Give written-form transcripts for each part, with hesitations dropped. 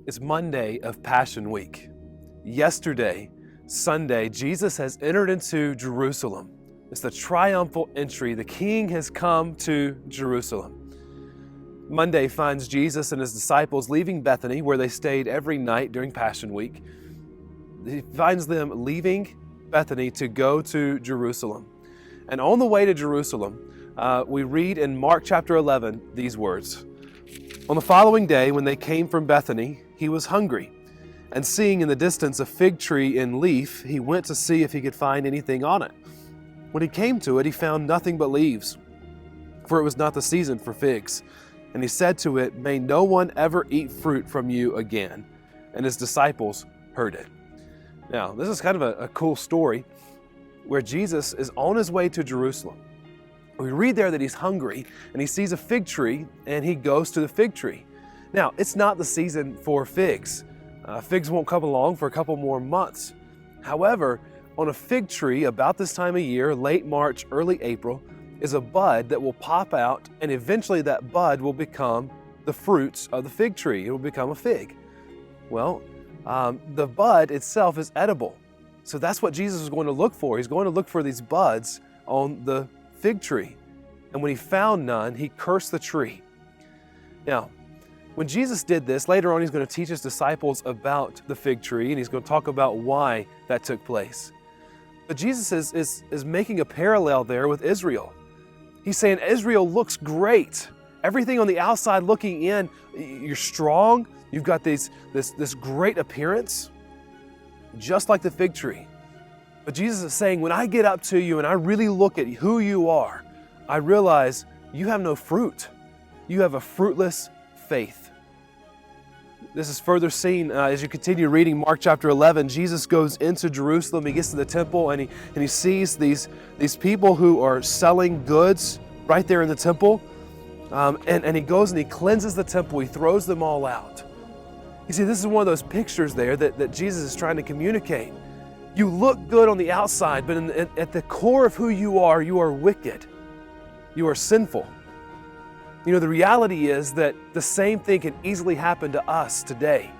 It's Monday of Passion Week. Yesterday, Sunday, Jesus has entered into Jerusalem. It's the triumphal entry. The King has come to Jerusalem. Monday finds Jesus and his disciples leaving Bethany, where they stayed every night during Passion Week. He finds them leaving Bethany to go to Jerusalem. And on the way to Jerusalem, we read in Mark chapter 11 these words. On the following day, when they came from Bethany, he was hungry. And seeing in the distance a fig tree in leaf, he went to see if he could find anything on it. When he came to it, he found nothing but leaves, for it was not the season for figs. And he said to it, "May no one ever eat fruit from you again." And his disciples heard it. Now, this is kind of a cool story where Jesus is on his way to Jerusalem. We read there that he's hungry and he sees a fig tree and he goes to the fig tree. Now, it's not the season for figs. Figs won't come along for a couple more months. However, on a fig tree about this time of year, late March, early April, is a bud that will pop out, and eventually that bud will become the fruits of the fig tree. It will become a fig. Well, the bud itself is edible. So that's what Jesus is going to look for. He's going to look for these buds on the fig tree. And when he found none, he cursed the tree. Now, when Jesus did this, later on he's going to teach his disciples about the fig tree, and he's going to talk about why that took place. But Jesus is making a parallel there with Israel. He's saying Israel looks great. Everything on the outside looking in, you're strong. You've got this great appearance, just like the fig tree. But Jesus is saying, when I get up to you and I really look at who you are, I realize you have no fruit. You have a fruitless faith. This is further seen as you continue reading Mark chapter 11. Jesus goes into Jerusalem. He gets to the temple and he sees these people who are selling goods right there in the temple. And he goes and he cleanses the temple. He throws them all out. You see, this is one of those pictures there that Jesus is trying to communicate. You look good on the outside, but at the core of who you are wicked. You are sinful. You know, the reality is that the same thing can easily happen to us today,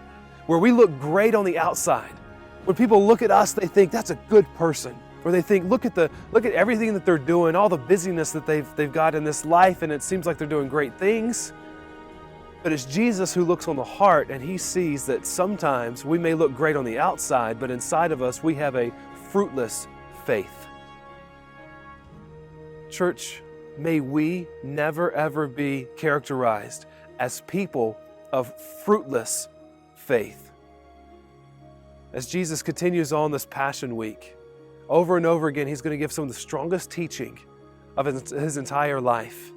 where we look great on the outside. When people look at us, they think that's a good person, or they think, look at everything that they're doing, all the busyness that they've got in this life, and it seems like they're doing great things. But it's Jesus who looks on the heart, and he sees that sometimes we may look great on the outside, but inside of us we have a fruitless faith. Church, may we never ever be characterized as people of fruitless faith. As Jesus continues on this Passion Week, over and over again, he's going to give some of the strongest teaching of his entire life.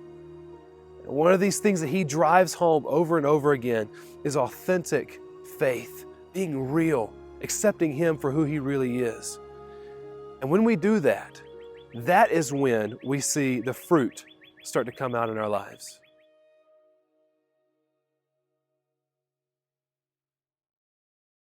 One of these things that he drives home over and over again is authentic faith, being real, accepting him for who he really is. And when we do that, that is when we see the fruit start to come out in our lives.